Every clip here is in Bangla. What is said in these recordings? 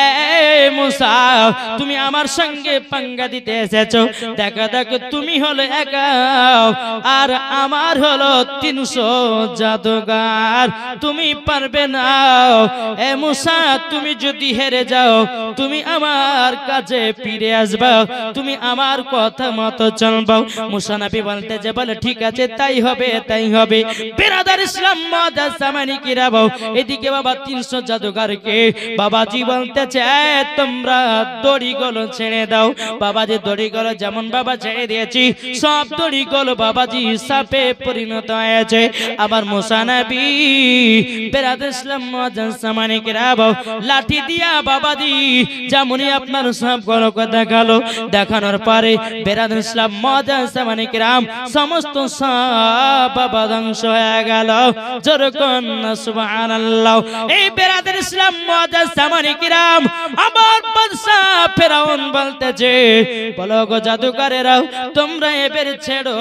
এই মুসা তুমি আমার সঙ্গে পাঙ্গা দিতে এসেছো, দেখা দেখো তুমি হলো একা আর আমার হলো 300 জাদুগার, তুমি পারবে না। এ মুসা তুমি যদি হেরে যাও তুমি আমার কাছে ফিরে আসবা, তুমি আমার কথা মতো চলবা। মুসা নবী বলতে যে বলে ঠিক আছে তাই হবে তাই হবে। বিরাদার ইসলাম মাদার সামানি কিরাবো এদিকে বাবা 300 জাদুগারকে বাবাজি বলতেছে তোমরা দড়িগুলো ছেড়ে দাও। বাবাজি দড়িগুলো যেমন বাবা ছেড়ে দিয়েছি সব দড়িগুলো বাবাজি সাপে পরিণত হয়েছে। আবার মুসা নবী বিরাদার ইসলাম মাদার সামানি কিরাবো লাঠি দিয়া বাবাজি যেমনই আপনার সবগুলো দেখালো, দেখানোর পরে বিরাদার ইসলাম মাদার সামানি কিরাম সমস্ত সব বাবা ধ্বংস হয়ে গেল। যেরকম সুবহানাল্লাহ। এই বিরাদার ইসলাম মাদার সামানি কিরাম আমার বাদশা ফেরাউন বলতেছে বলো গো জাদুকরেরাও তোমরা এবার ছেড়ো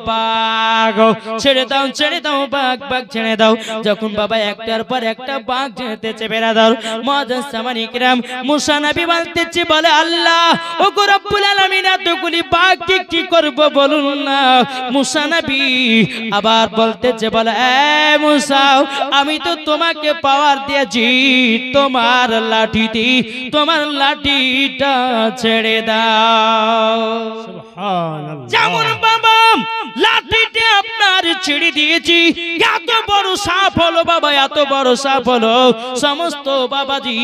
বাঘ, ছেড়ে দাও ছেড়ে দাও বাঘ বাঘ ছেড়ে দাও। যখন বাবা একটার পর একটা বাঘ যেতেছে বিরাদার মাদার সামানি কিরাম মুসা নবী বলতেছে বলে আল্লাহ ও গো রব্বুল আলামিন এতগুলি বাঘ কি করব বলুন না। মুসা নবী আবার বলতেছে বলে এ মুসা আমি তো তোমাকে পাওয়ার দিয়েছি, তোমার লাঠিটি তোমার লাঠিটা ছেড়ে দাও। সুবহানাল্লাহ। যেমন বাবা লাঠিটা আপনার ছেড়ে দিয়েছি, এত বড় সাপ হলো বাবা, এত বড় সাপ হলো সমস্ত বাবাজি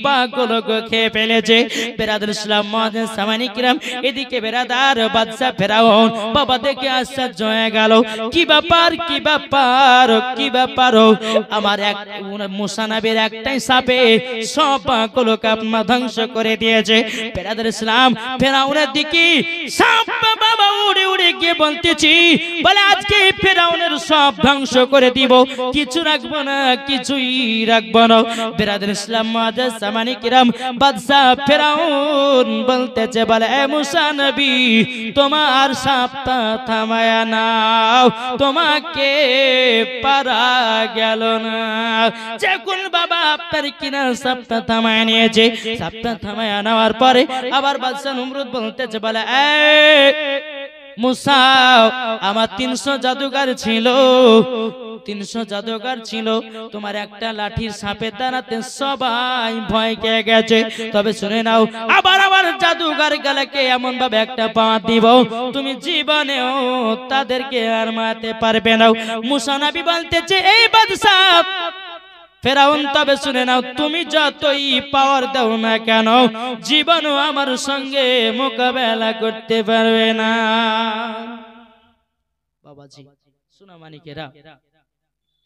বাঘগুলোকে খেয়ে ফেলেছে। বিরাদার ইসলাম মাদার সামানি কিরাম এদিকে বিরাদার বাদশা ফেরাউন বাবা দেখে আশ্চর্য হয়ে গেল, কি ব্যাপার কি ব্যাপার কি ব্যাপার, আমার এক মুসা নবীর একটাই সাপে সব বাঘগুলোকে আপনার ধ্বংস করে দিয়েছে। বিরাদার ইসলাম ফেরাউনের দিকে সাপ বাবা উড়ে উড়ে গিয়ে বলতেছি বলে আজকে ফেরাউনের সব ধ্বংস করে দিব, কিছু রাখবো না কিছুই রাখবো না। বিরাদার ইসলাম মাদার সামানি কিরাম বাদশা ফেরাউন বলতেছে বলে এ মুসা নবী তোমার সাপটা থামায়া নাও, তোমাকে পারা গেল না। যখন বাবা আপনার কিনা সাপটা থামায় নিয়েছে, সাপটা থামায় নেওয়ার পরে আবার বাদশা নমরুদ বলতেছে বলে এ মুসা আমার 300 জাদুগার ছিল, 300 জাদুগার ছিল, তোমার একটা লাঠির সাপের দ্বারাতে সবাই ভয় পেয়ে গেছে। তবে শুনে নাও আবার আবার জাদুগার গেলাকে এমন ভাবে একটা পা দিব তুমি জীবনেও তাদেরকে আর মারতে পারবে না। মুসা নবী বলতেছে এই বাদশা ফেরাউন তবে শুনে নাও তুমি যতই পাওয়ার দাও না কেন জীবনও আমার সঙ্গে মোকাবেলা করতে পারবে না। বাবাজি শোনা মানিকেরা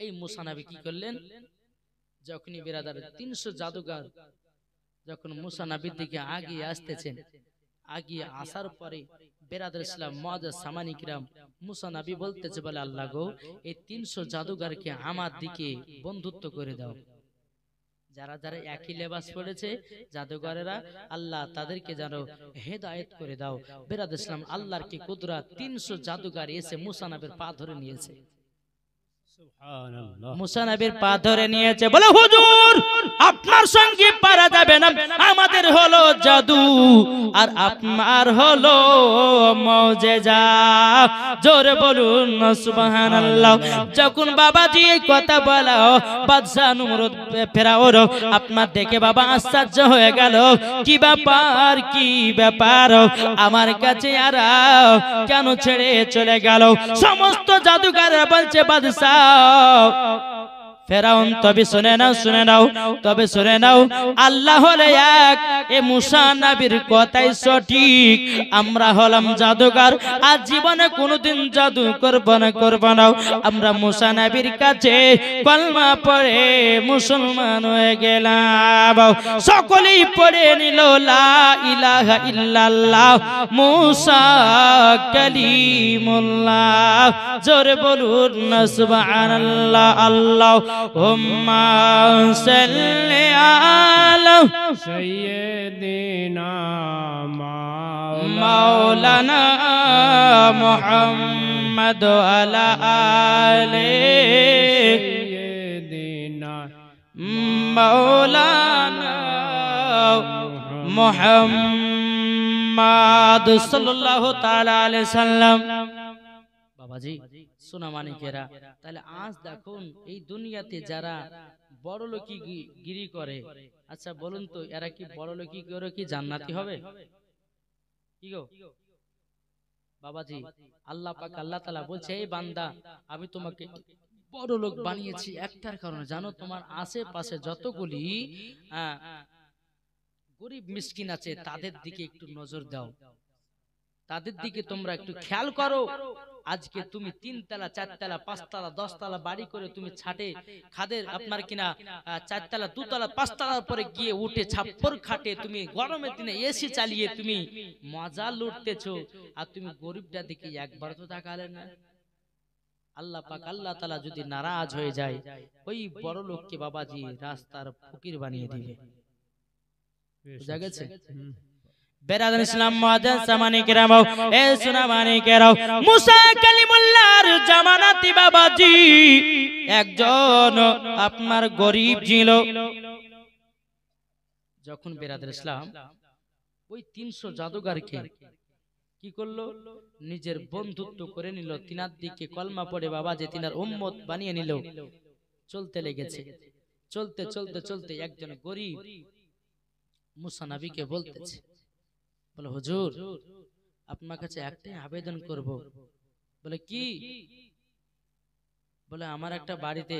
এই মুসা নবী কি করলেন, যখনই বিরাদার 300 জাদুগার যখন মুসা নবীর দিকে আগিয়ে আসতেছেন, আগিয়ে আসার পরে বিরাদার ইসলাম মাদার সামানি কিরাম মুসা নবী বলতেছে বলে আল্লাহ গো এই 300 জাদুগারকে আমার দিকে বন্ধুত্ব করে দাও। যারা যারা একই লেবাস পড়েছে জাদুঘরেরা আল্লাহ তাদেরকে যেন হেদায়েত করে দাও। বিরাদার ইসলাম আল্লাহর কি কুদরত, 300 জাদুঘর এসে মুসা নবীর পা ধরে নিয়েছে। মুসা নবীর পা ধরে নিয়েছে, বলে হুজুর আপনার সঙ্গে পারা যাবে না, আমাদের হলো জাদু আর আপনার হলো মুজিজা। জোরে বলুন সুবহানাল্লাহ। যখন বাবাজি এই কথা বলা বাদশা নমরুদ ফেরাউন আপনার দেখে বাবা আশ্চর্য হয়ে গেল, কি ব্যাপার কি ব্যাপার আমার কাছে আর কেন ছেড়ে চলে গেল। সমস্ত জাদুঘরেরা বলছে বাদশা ফেরাউন তবে শুনে নাও শুনে নাও তবে শুনে নাও আল্লাহ হলো এক, এ মুসা নবীর কথাই সঠিক, আমরা হলাম জাদুকর আর জীবনে কোনোদিন জাদু করব না। আমরা মুসা নবীর কাছে কলমা পড়ে মুসলমান হয়ে গেলাম। সকলেই পড়ে নিল লা ইলাহা ইল্লাল্লাহ মুসা কালিমুল্লাহ। জোরে বলুন সুবহানাল্লাহ। আল্লাহুম্মা সাল্লি আলা সাইয়্যিদিনা মাওলানা মুহাম্মদ আলা আলি সাইয়্যিদিনা মাওলানা মুহাম্মদ সাল্লাল্লাহু তাআলা আলাইহি সাল্লাম। বাবাজি সোনা মানিকেরা, তাহলে আজ দেখুন এই দুনিয়াতে যারা বড়লোকি গিরি করে, আচ্ছা বলুন তো এরা কি বড়লোকি করে কি জান্নাতি হবে? কি গো বাবাজি, আল্লাহ পাক আল্লাহ তাআলা বলছে, এই বান্দা আমি তোমাকে বড় লোক বানিয়েছি একটার কারণে, জানো তোমার আশেপাশে যতগুলি গরিব মিসকিন আছে তাদের দিকে একটু নজর দাও, তাদের দিকে তোমরা একটু খেয়াল করো। আজকে তুমি 3 তলা 4 তলা 5 তলা 10 তলা বাড়ি করে তুমি ছাটে খাদের আপনার কিনা 4 তলা 2 তলা 5 তলার পরে গিয়ে উঠে ছাপ্পর খাটে তুমি গরমের দিনে এসি চালিয়ে তুমি মজা লুটতেছো, আর তুমি গরিবটা দিকে একবার তো তাকালে না। আল্লাহ পাক আল্লাহ তাআলা যদি নারাজ হয়ে যায়, ওই বড় লোককে বাবাজি রাস্তার ফকির বানিয়ে দিবে। বুঝা গেছে? বেরাদান ইসলাম মুআজ্জাজ সামানি কেরাম, এ সোনা মানিকেরাও, মুসা কালিমুল্লাহর জামানাতি বাবাজি একজন আপনার গরিব ছিল। যখন বেরাদান ইসলাম ওই 300 জাদুগারকে কি করলো, নিজের বন্ধুত্ব করে নিল, তিনার দিকে কলমা পড়ে বাবাজি তিনার উম্মত বানিয়ে নিল। চলতে লেগেছে, চলতে চলতে চলতে একজন গরিব মুসা নবীকে বলতেছে, বলে হুজুর আপনার কাছে একটাই আবেদন করব। বলে কি? বলে আমার একটা বাড়িতে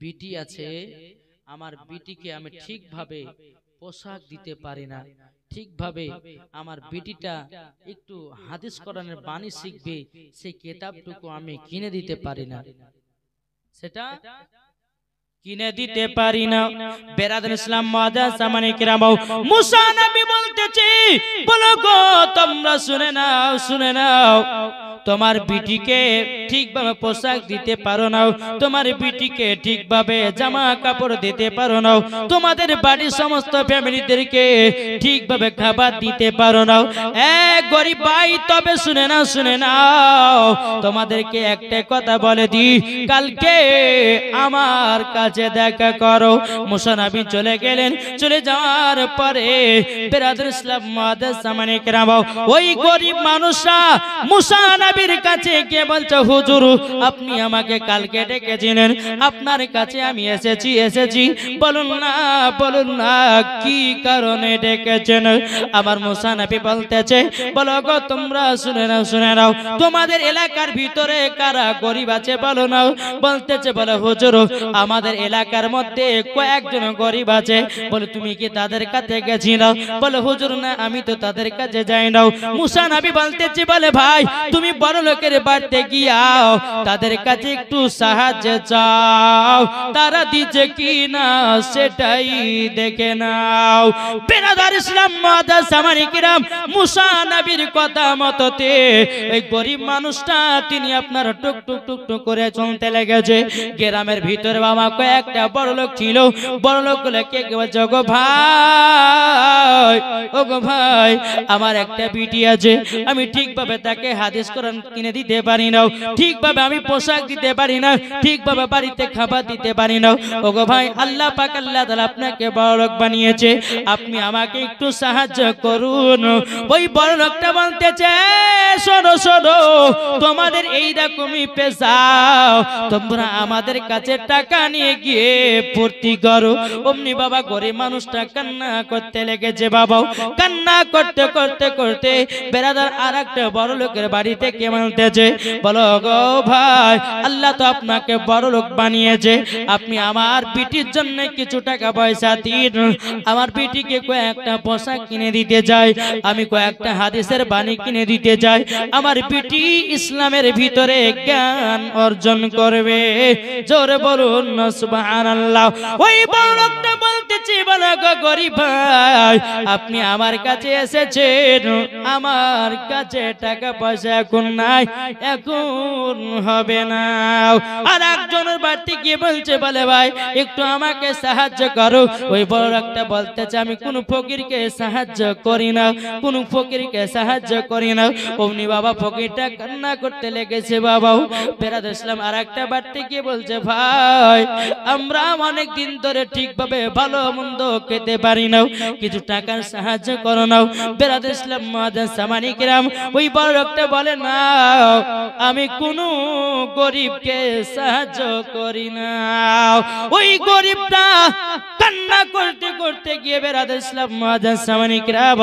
বিটি আছে, আমার বিটিকে আমি ঠিকভাবে পোশাক দিতে পারি না, ঠিকভাবে আমার বিটিটা একটু হাদিস কোরআনের বাণী শিখবে, সেই কিতাবটুকু আমি কিনে দিতে পারি না, সেটা কিনে দিতে পারি না। বেরাদান ইসলাম মুআজ্জাজ সামানি কেরাম, মুসা নবী বলতেছে, বলো গো তোমরা শুনে নাও, শুনে নাও, তোমার বিটিকে ঠিকভাবে পোশাক দিতে পারো না, তোমার বিটিকে ঠিকভাবে জামা কাপড় দিতে পারো না, তোমাদের বাড়ির সমস্ত ফ্যামিলিদেরকে ঠিকভাবে খাবার দিতে পারো না। গরিব ভাই তবে শুনে নাও, শুনে নাও, তোমাদেরকে একটা কথা বলে দি, কালকে আমার কাছে দেখা করো। মুসা নবী চলে গেলেন, চলে যাওয়ার পরে বেরাদার ইসলাম মুআজ্জাজ সামানি কেরাম, ওই গরিব মানুষরা মুসা নবীর কাছে গিয়ে বলছে, হুজুর আপনি আমাকে কালকে ডেকেছিলেন, আপনার কাছে আমি এসেছি, বলুন না, বলুন না কি কারণে ডেকেছেন। আমার মুসা নবী বলতেছে, বলো গো তোমরা শুনে নাও, শুনে নাও, তোমাদের এলাকার ভিতরে কারা গরিব আছে বলো না। বলতেছে, বলে হুজুর আমাদের এলাকার মধ্যে কয়েকজন গরিব আছে। বলে তুমি কি তাদের কাছে গেছিল? বলে হুজুর না, আমি তো তাদের কাছে যাই না। মুসা নবী বলতেছে, বলে ভাই তুমি বড় লোকের বাড়িতে গিয়াও তাদের কাছে একটু সাহায্য চাও, তারা দিচ্ছে কি না সেটাই দেখে নাও। বেরাদার ইসলাম মুআজ্জাজ সামানি কেরাম, মুসা নবীর কথা মততে ওই গরিব মানুষটা তিনি আপনার টুক টুক টুক টুক করে চলতে লেগেছে। গ্রামের ভিতরে বাবা কয়েকটা বড় লোক ছিল, বড় লোকগুলোকে বলছে, ওগো ভাই, ওগো ভাই আমার একটা বিটি আছে, আমি ঠিকভাবে তাকে হাদিস কোরআন কিনে দিতে পারি না, ঠিকভাবে আমি পোশাক দিতে পারি না, ঠিকভাবে বাড়িতে খাবার দিতে পারি না। ওগো ভাই আল্লাহ পাক আল্লাহ তাআলা আপনাকে বড় লোক বানিয়েছে, আপনি আমাকে একটু সাহায্য করুন। ওই বড় লোকটা বলতেছে, শোনো শোনো, তোমাদের এই রকমই পেশা, তোমরা আমাদের কাছে টাকা নিয়ে গিয়ে ভর্তি করো। অমনি বাবা গরিব মানুষটা কান্না করতে লেগেছে। বাবা কান্না করতে করতে করতে বেরাদার আর একটা বড় লোকের বাড়ি থেকে বলতেছে, বলো গো ভাই আল্লাহ তো আপনাকে বড় লোক বানিয়েছে, আপনি আমার বিটির জন্য কিছু টাকা পয়সা দিন, আমার বিটিকে কয়েকটা পোশাক কিনে দিতে চাই, আমি কয়েকটা হাদিসের বাণী কিনে দিতে চাই, আমার বিটি ইসলামের ভিতরে জ্ঞান অর্জন করবে। জোরে বলুন না সুবহানাল্লাহ। ওই বড় লোকটা বলতেছে, বলো গো গরিব ভাই আপনি আমার কাছে এসেছেন, আমার কাছে টাকা পয়সা এখন নাই, এখন হবে না। আর একজনের বাড়িতে গিয়ে বলছে, বলে ভাই একটু আমাকে সাহায্য করো। ওই বড় লোকটা বলতেছে আমি কোন ফকিরকে সাহায্য করি না, কোন ফকিরকে সাহায্য করি না। অমনি বাবা ফকিরটা কান্না করতে লেগেছে। বাবাও বেরাদ ইসলাম আর একটা বাড়িতে গিয়ে বলছে, ভাই আমরা অনেক দিন ধরে ঠিকভাবে ভালো মন্দ খেতে পারি না, কিছু টাকার সাহায্য করো না। বেরাদ ইসলাম মুআজ্জাজ সামানি কিরাম, ওই বড় লোকটা বলে না আমি কোন গরিবকে সাহায্য করি না। ওই গরিবটা কান্না করতে করতে গিয়ে বেরাদ ইসলাম মুআজ্জাজ সামানি কিরাম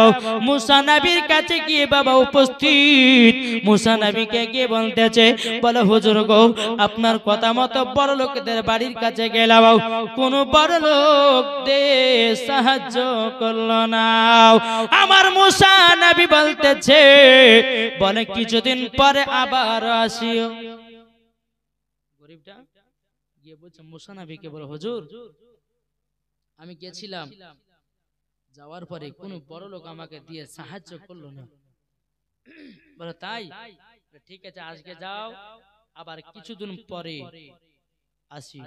মুসা নবীর কাছে গিয়ে বাবা উপস্থিত। মুসা নবীকে গিয়ে বলতেছে, বলে হুজুর গো আপনার কথা মতো বড় লোকদের বাড়ির কাছে গেলাম, কোন বড় লোক দে সাহায্য করলো না। আমার মুসা নবী বলতেছে, বলে কিছুদিন পরে আবার আসিও। গরিবটা গিয়ে বলছে মুসা নবীকে, বলে হুজুর আমি গেছিলাম, যাওয়ার পরে কোন বড় লোক আমাকে দিয়ে সাহায্য করলো না। বলে তাই? ঠিক আছে আজকে যাও, আবার কিছুদিন পরে আসি।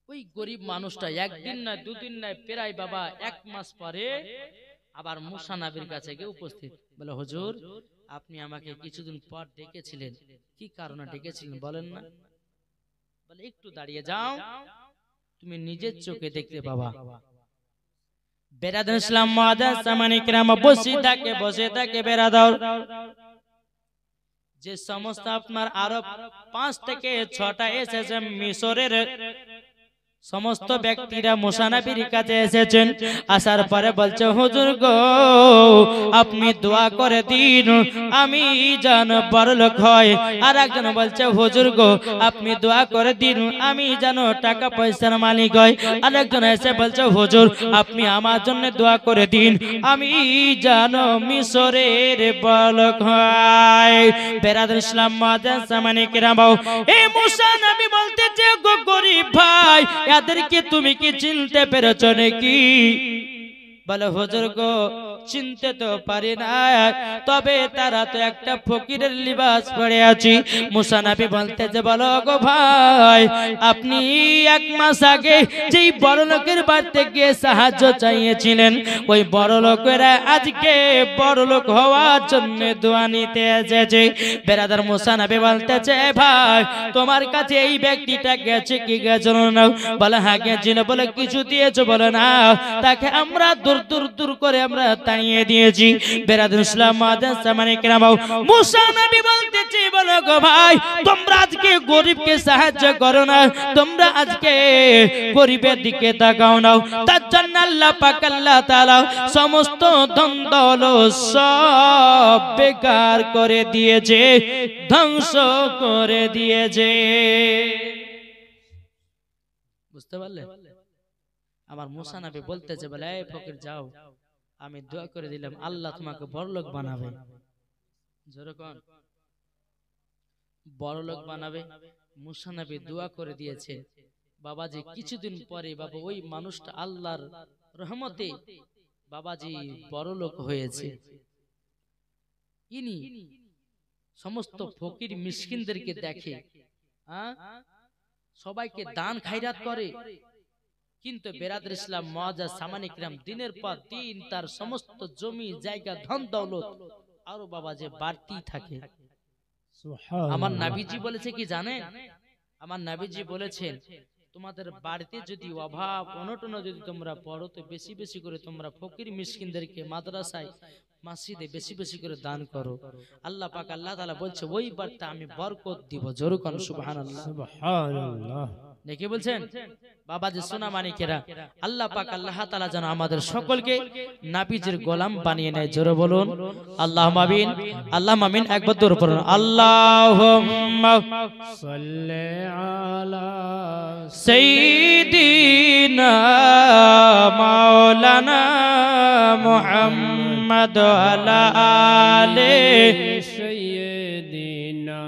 ওই গরিব মানুষটা একদিন নয় দুদিন নয় প্রায় বাবা 1 মাস পরে আবার মুসা নবীর কাছে গিয়ে উপস্থিত। বলে হুজুর আপনি আমাকে কিছুদিন পর ডেকেছিলেন, কি কারণে ডেকেছিলেন বলেন না? বলে একটু দাঁড়িয়ে যাও, তুমি নিজের চোখে দেখতে পাবা। বেরাদার ইসলাম মুআজ্জাজ সামানি কিরাম বসে থাকে বেরাদার, যে সমস্ত আপনার আরব 5 থেকে 6টা এসেছে মিশরের সমস্ত ব্যক্তিরা মুসা নবীর কাছে এসেছেন। আসার পরে বলছে হুজুর গো আপনি দোয়া করে দিন আমি যেন বড়লোক হয়। আর একজন বলছে হুজুর গো আপনি দোয়া করে দিন আমি যেন টাকা পয়সার মালিক হয়। আর একজন এসে বলছে হুজুর আপনি আমার জন্য দোয়া করে দিন আমি যেন মিশরের বড়লোক হয়। বেরাদার ইসলাম মুআজ্জাজ সামানি কিরাম, এই মুসা নবী বলতেছে গো গরিব ভাই এদেরকে তুমি কি চিনতে পেরেছো নাকি? বলে হুজুর গো চিনতে তো পারি না, তবে তারা তো একটা ফকিরের লিবাস পরে আছে। মুসা নবী বলতেছে, বলো গো ভাই আপনি 1 মাস আগে যেই বড় লোকের বাড়িতে গিয়ে সাহায্য চাইছিলেন, ওই বড় লোকেরা আজকে বড় লোক হওয়ার জন্য দোয়া নিতে এসেছে। বেরাদার মুসা নবী বলতেছে, ভাই তোমার কাছে এই ব্যক্তিটা গেছে কি গেছে না? বলে হ্যাঁ গেছিল। বলে কিছু দিয়েছো? বলে না, তাকে আমরা দূর করে আমরা তাড়িয়ে দিয়েছি। বেরাদার ইসলাম মুআজ্জাজ সামানি কিরাম, মুসা নবী বলতেছে, বলো গো ভাই তোমরা আজকে গরিবকে সাহায্য করো না, তোমরা আজকে গরিবের দিকে তাকাও না, তার জন্য আল্লাহ পাক আল্লাহ তাআলা সমস্ত ধন দৌলত সব বেকার করে দিয়েছে, ধ্বংস করে দিয়েছে। বুঝতে পারলে? আমার মুসা নবী বলতেছে, বলে এই ফকির যাও আমি দোয়া করে দিলাম আল্লাহ তোমাকে বড়লোক বানাবে। যেরকম বড়লোক বানাবে মুসা নবী দোয়া করে দিয়েছে। বাবাজি কিছুদিন পরে বাবা ওই মানুষটা আল্লাহর রহমতে বাবাজি বড়লোক হয়েছে। ইনি সমস্ত ফকির মিসকিনদেরকে দেখে, সবাইকে দান খায়রাত করে, কিন্তু বেরাদার ইসলাম মুআজ্জাজ সামানি কিরাম দিনের পর দিন তার সমস্ত জমি জায়গা ধন দৌলত আরো বাবা যে বাড়তি থাকে। আমার নবীজি বলেছে কি জানেন? আমার নবীজি বলেছেন তোমাদের বাড়িতে যদি অভাব অনটন যদি তোমরা পড়ো তো বেশি বেশি করে তোমরা ফকির মিসকিনদেরকে মাদ্রাসায় মসজিদে বেশি বেশি করে দান করো। আল্লাহ পাক আল্লাহ তাআলা বলছে ওই বারটা আমি বরকত দিব। জোরে কোন সুবহানাল্লাহ। সুবহানাল্লাহ। দেখে বলছেন বাবাজি সোনা মানিকেরা, আল্লাহ পাক আল্লাহ তাআলা যেন আমাদের সকলকে নবীজির গোলাম বানিয়ে নেয়। জোরে বলুন আল্লাহুম্মা আমিন। আল্লাহুম্মা আমিন। একবার জোরে পড়ুন আল্লাহুম্মা সাল্লি আলা সাইয়্যিদিনা মাওলানা মুহাম্মদ আলা আলি সাইয়্যিদিনা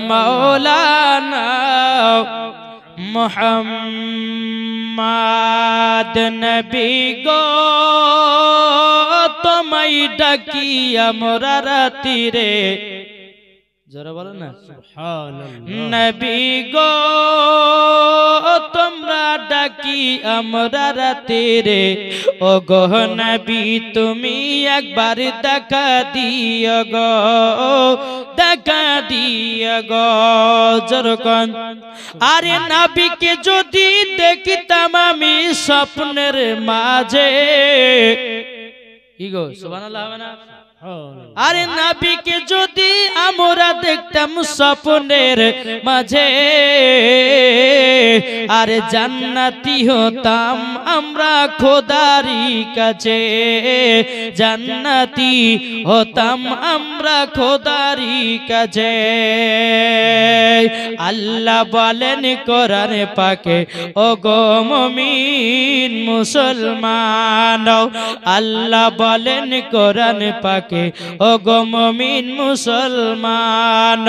মাওলানা মুহাম্মদ নবী গো তোমায় তোমায় ডাকি আমরা রাতিরে, জোরে বলো না নবী গো তোমরা ডাকি আমরা রাতিরে, ও গো নবী তুমি একবার দেখা দিও গো, দেখা দিও গো জরকন। আরে নবীকে যদি দেখিতাম আমি স্বপ্নের মাঝে, কি গো সুবহানাল্লাহ হবে না? আরে নবীকে যদি আমরা দেখতাম স্বপ্নের মাঝে, আরে জান্নাতি হতাম আমরা খোদারি কাছে, জান্নাতি হতাম আমরা খোদারি কাছে। আল্লাহ বলেন কোরআনে পাকে, ও গো মুমিন মুসলমান, আল্লাহ বলেন কোরআনে পাকে, ও গো মুমিন মুসলমান,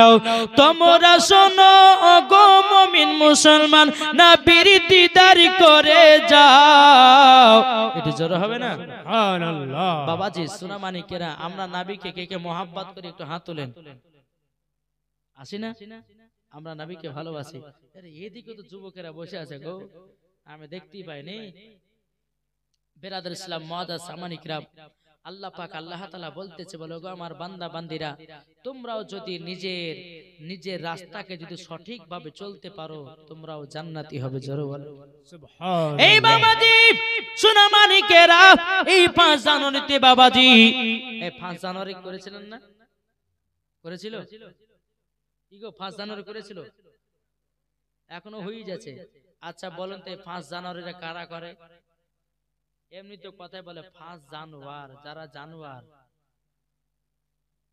তোমরা শোনো ও গো মুমিন মুসলমান, নবীর দিদার করে যাও। এটা জোরে হবে না? সুবহানাল্লাহ। বাবাজি সোনা মানিকেরা, আমরা নবীকে কে কে মোহাব্বত করি একটু হাত তোলেন। আসি না আমরা নবীকে ভালোবাসি? আরে এদিকে তো যুবকেরা বসে আছে গো, আমি দেখতেই পাইনি। বেরাদার ইসলাম মুআজ্জাজ সামানিকরা, আল্লাহ পাক আল্লাহ তাআলা বলতেছে, বলো গো আমার বান্দা বান্দিরা, তোমরাও যদি নিজের রাস্তাকে যদি সঠিকভাবে চলতে পারো তোমরাও জান্নাতি হবে। জোরে বলো সুবহানাল্লাহ। এই বাবাজি সোনা মানিকেরা, এই 5 জানুয়ারিতে বাবাজি, এই 5 জানুয়ারি করেছিলেন না? করেছিল কি গো? 5 জানুয়ারি করেছিল, এখনো হয়ে যাচ্ছে। আচ্ছা বলেন তো 5 জানুয়ারিরা কারা করে? এমনি তো কথাই বলে 5 জানুয়ার, যারা জানুয়ার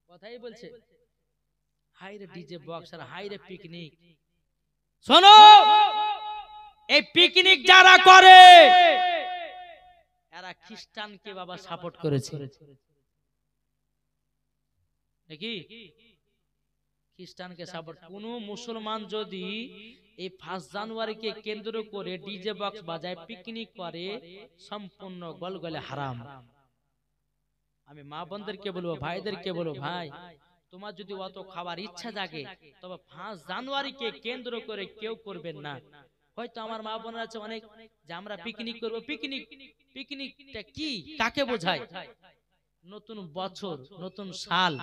কথাই বলছে। হাইরে ডিজে বক্স আর হাইরে পিকনিক। শোনো, এই পিকনিক যারা করে এরা খ্রিস্টানকে বাবা সাপোর্ট করেছে নাকি? খ্রিস্টানকে সাপোর্ট। কোন মুসলমান যদি এই 5 জানুয়ারিকে কেন্দ্র করে ডিজে বক্স বাজায় পিকনিক করে, সম্পূর্ণ গলগলে হারাম। আমি মা বোনদেরকে বলবো, ভাইদেরকে বলবো, ভাই তোমার যদি অত খাবার ইচ্ছা জাগে তবে 5 জানুয়ারিকে কেন্দ্র করে কেউ করবেন না। হয়তো আমার মা বোনেরা আছে অনেক যে আমরা পিকনিক করব। পিকনিকটা কি, কাকে বোঝায়? নতুন বছর নতুন সাল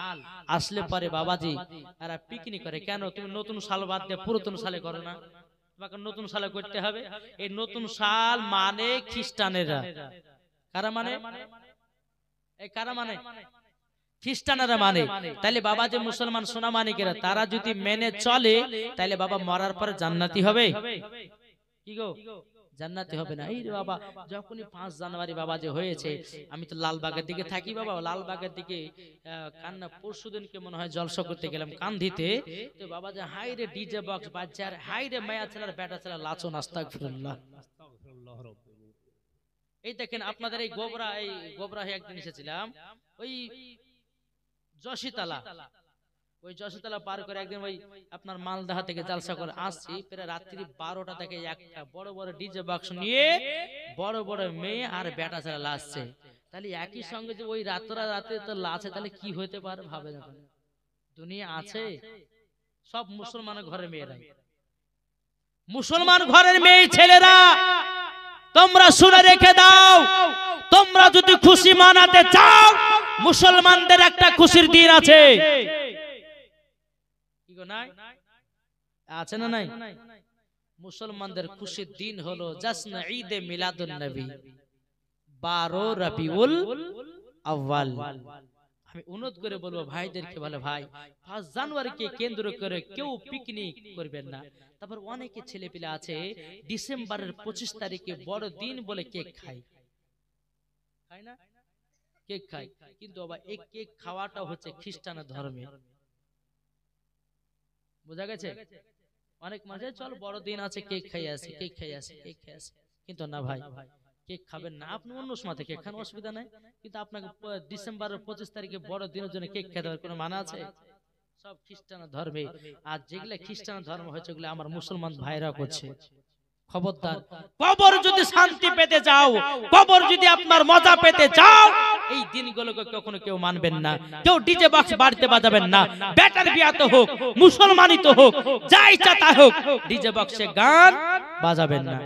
আসলে পরে বাবাজি এরা পিকনিক করে। কেন? তুমি নতুন সাল বাদ দিয়ে পুরাতন সালে করো না? তোমাকে নতুন সালে করতে হবে। এই নতুন সাল মানে খ্রিস্টানেরা। কারা মানে? এই কারা মানে? খ্রিস্টানেরা মানে। তাইলে বাবা যে মুসলমান সোনা মানিকেরা, তারা যদি মেনে চলে তাইলে বাবা মরার পরে জান্নাতি হবে। কি গো? জান্নাতি হবে না। এই রে বাবা, যখনই 5 জানুয়ারি বাবা যে হয়েছে, আমি তো লালবাগের দিকে থাকি বাবা, লালবাগের দিকে কান্না পরশুদিনকে মনে হয় জলসা করতে গেলাম কান্ধিতে, তো বাবা যে হাই রে ডিজে বক্স বাজছে, আর হাই রে মায়া ছেলের বেটা ছেলে লাচন, আস্তাগফিরুল্লাহ। এই দেখেন আপনাদের এই গোবরা হয়ে একদিন এসেছিলাম ওই যশিতলা, ওই যশোতলা পার করে একদিন ওই আপনার মালদাহা থেকে জালসা করে আসছি, প্রায় রাত্রি 12টা থেকে একটা বড় বড় ডিজে বাক্স নিয়ে বড় বড় মেয়ে আর বেটা ছেলে লাচছে। তাহলে একই সঙ্গে যে ওই রাতে তো লাচে, তাহলে কি হইতে পারে ভাবে না? দুনিয়া আছে। সব মুসলমানের ঘরের মেয়েরাই, মুসলমান ঘরের মেয়ে ছেলেরা, তোমরা শুনে রেখে দাও, তোমরা যদি খুশি মানাতে চাও, মুসলমানদের একটা খুশির দিন আছে। আছে না নাই? মুসলমানদের খুশির দিন হলো জাশ্ন ঈদে মিলাদুন নবী, 12 রবিউল আউয়াল। আমি অনুরোধ করে বলবো ভাইদেরকে, বলে ভাই 5 জানুয়ারিকে কেন্দ্র করে কেউ পিকনিক করবেন না। তারপর অনেকে ছেলে পেলে আছে ডিসেম্বরের 25 তারিখে বড় দিন বলে কেক খায়, খায় না? কেক খায়, কিন্তু বাবা এই কেক খাওয়াটা হচ্ছে খ্রিস্টানের ধর্মে। বোঝা গেছে? অনেক মাঝে চল বড় দিন আছে কেক খাই আসি, কেক খাই আসি, কেক খাই আসি, কিন্তু না ভাই, কেক খাবেন না। আপনি অন্য সময় কেক খান, অসুবিধা নাই, কিন্তু আপনাকে ডিসেম্বরের 25 তারিখে বড় দিনের জন্য কেক খেতে হবে কোনো মানা আছে? সব খ্রিস্টান ধর্মে। আর যেগুলো খ্রিস্টান ধর্ম হয়েছে ওগুলো আমার মুসলমান ভাইরা করছে। খবরদার, কবর যদি শান্তি পেতে চাও, কবর যদি আপনার মজা পেতে চাও, এই দিনগুলোকে কখনো কেউ মানবেন না। কেউ ডিজে বক্স বাড়িতে বাজাবেন না, বেটার বিয়া তো হোক, মুসলমানই তো হোক, যা ইচ্ছা তা হোক, ডিজে বক্সে গান বাজাবেন না।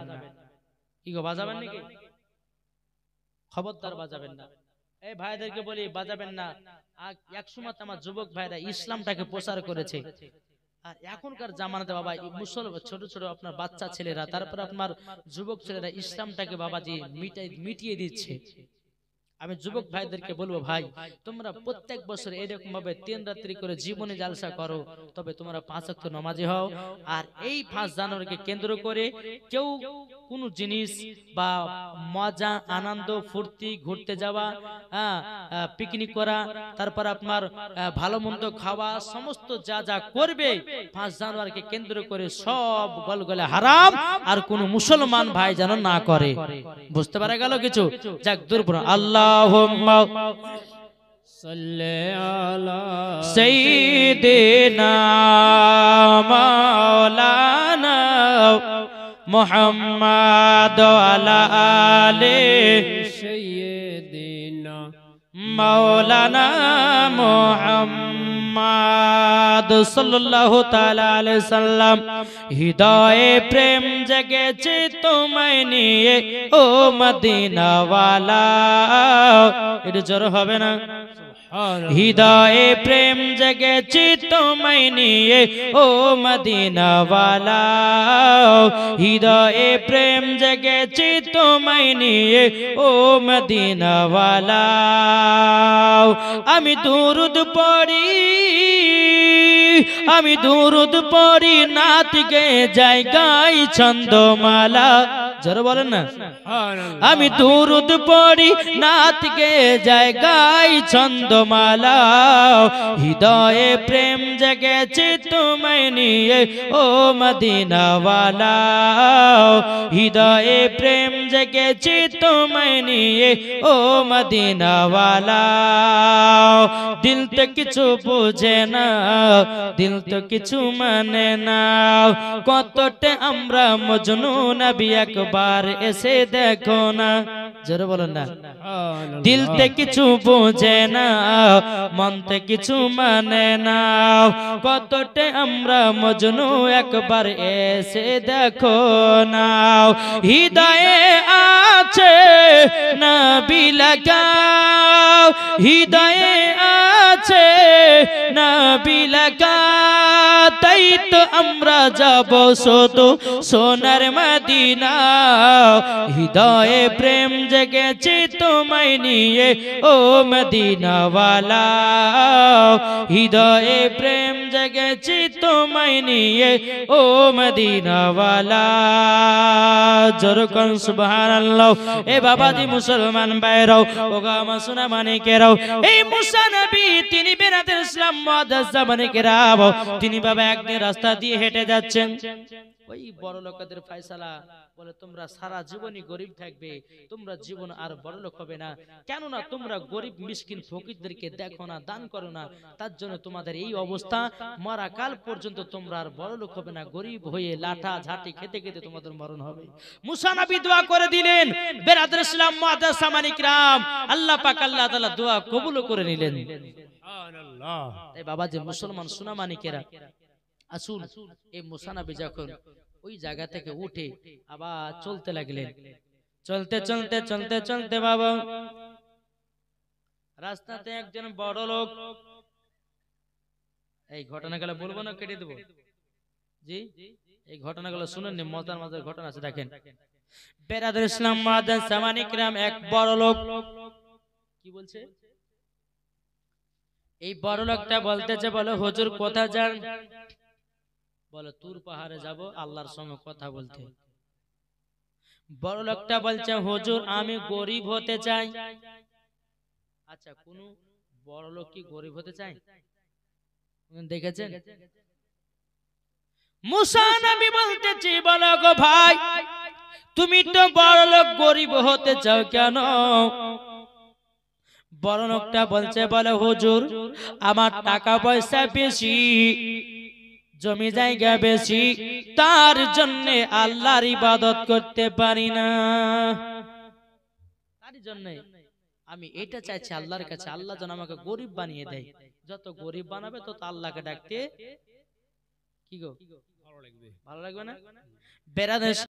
কি গো বাজাবেন নাকি? খবরদার বাজাবেন না। এই ভাইদেরকে বলি বাজাবেন না। এক সময় আমার যুবক ভাইরা ইসলামটাকে প্রচার করেছে, আর এখনকার জামানাতে বাবা মুসলমান ছোট ছোট আপনার বাচ্চা ছেলেরা, তারপর আপনার যুবক ছেলেরা ইসলামটাকে বাবাজি মিটিয়ে দিচ্ছে। আমি যুবক ভাইদেরকে বলবো, ভাই তোমরা প্রত্যেক বছর এরকম ভাবে 3 রাত্রি করে জীবনে জালসা করো, তবে তোমরা 5 ওয়াক্ত নামাজি হও। আর এই 5 জানুয়ারিকে কেন্দ্র করে কেউ কোনো জিনিস বা মজা আনন্দ ফুর্তি ঘুরতে যাওয়া, পিকনিক করা, তারপর আপনার ভালো মন্দ খাওয়া, সমস্ত যা যা করবে 5 জানুয়ারিকে কেন্দ্র করে সব গলগলে হারাম, আর কোন মুসলমান ভাই যেন না করে। বুঝতে পারা গেল কিছু? যাক দুর্বল। আল্লাহুম্মা সাল্লি আলা সাইয়্যিদিনা মাওলানা মুহাম্মাদ ওয়ালা আলি সাইয়্যিদিনা মাওলানা মুহাম্মাদ সাল্লাল্লাহু তাআলা আলাইহি সাল্লাম। হৃদয়ে প্রেম জেগেছে তোমায় নিয়ে ও মদিনা ওয়ালা। এটা জোর হবে না? হৃদয়ে প্রেম জেগেছে তোমায় নিয়ে ও মদিনা ওয়ালা। হৃদয়ে প্রেম জেগেছে তোমায় নিয়ে ও মদিনা ওয়ালা। আমি দুরুদ পড়ি, আমি দুরুদ পড়ি, নাত গে যাই গাই ছন্দমালা। জোরে বলেন না। আমি দুরুদ পড়ি, নাত গে যাই গাই ছন্দমালা। হৃদয়ে প্রেম জেগেছে তোমায় নিয়ে ও মদিনা ওয়ালা। হৃদয়ে প্রেম জেগেছে তোমায় নিয়ে ও মদিনা ওয়ালা। দিল তো কিছু বুঝে না, দিল তো কিছু মানে না, কতটা আমরা মজনু, নবী একবার এসে দেখো না। জোরে বলেন না। দিল তে কিছু বোঝে না, মন তে কিছু মানে না, কতটা আমরা মজনু, একবার এসে দেখো না। হৃদয়ে আছে নবী লাগাও, হৃদয়ে আছে নবী লাগা, তাই তো আমরা যাব শুধু সোনার মদিনা। হৃদয়ে প্রেম জেগেছে তোমায় নিয়ে ও মদিনা ওয়ালা। হৃদয়ে প্রেম জেগেছে তোমায় নিয়ে ও মদিনা ওয়ালা। জোরকন সুবহানাল্লাহ। এ বাবাজি মুসলমান ভাইরাও, ওগা আমার সোনা মানিকেরাও, এই মুসা নবী তিনি বেনাতে ইসলাম মুআদ্দাস মানিকেরাও, তিনি বাবা একদিন রাস্তা দিয়ে হেঁটে যাচ্ছেন। ওই বড় লোকদের ফয়সালা বলে, তোমরা সারা জীবনই গরিব থাকবে, তোমরা জীবন আর বড় লোক হবে না। কেননা তোমরা গরিব মিসকিন ফকিরদেরকে দেখো না, দান করো না, তার জন্য তোমাদের এই অবস্থা। মরা কাল পর্যন্ত তোমরা আর বড় লোক হবে না, গরিব হয়ে লাঠা ঝাঁটি খেতে খেতে তোমাদের মরণ হবে। মুসা নবী দোয়া করে দিলেন। বেরাদর ইসলাম মুআদ্দাস মানিকরাম, আল্লাহ পাক আল্লাহ তাআলা দোয়া কবুল করে নিলেন। সুবহানাল্লাহ। এই বাবা যে মুসলমান সোনা মানিকেরা, আসুন এই মুসা নবী যখন ওই জায়গা থেকে উঠে আবার চলতে লাগলেন, চলতে চলতে চলতে চলতে বাবা রাস্তাতে একজন বড় লোক, এই ঘটনাগুলো বলবো না কেটে দেবো? জি, এই ঘটনাগুলো শুনেন, মজার মজার ঘটনা আছে। দেখেন, বেরাদর ইসলাম মুআদ্দাস মানিকরাম, এক বড় লোক কি বলছে, এই বড় লোকটা বলতেছে, বলে হুজুর কোথায় যান? বলে তুর পাহাড়ে যাব আল্লাহর সঙ্গে কথা বলতে। বড় লোকটা বলছে, হুজুর আমি গরিব হতে চাই। আচ্ছা, কোন বড় লোক কি গরিব হতে চায়? দেখেছেন? মুসা নবী বলতেছে, বলো গো ভাই, তুমি তো বড় লোক, গরিব হতে চাও কেন? বড় লোকটা বলছে, বলে হুজুর আমার টাকা পয়সা বেশি, জমি জায়গা বেশি, তার জন্য আল্লাহর ইবাদত করতে পারি না। তার জন্য আমি এটা চাইছি আল্লাহর কাছে, আল্লাহ যেন আমাকে গরিব বানিয়ে দেয়। যত গরিব বানাবে তত আল্লাহকে ডাকতে কি গো ভালো লাগবে না? বেরাদের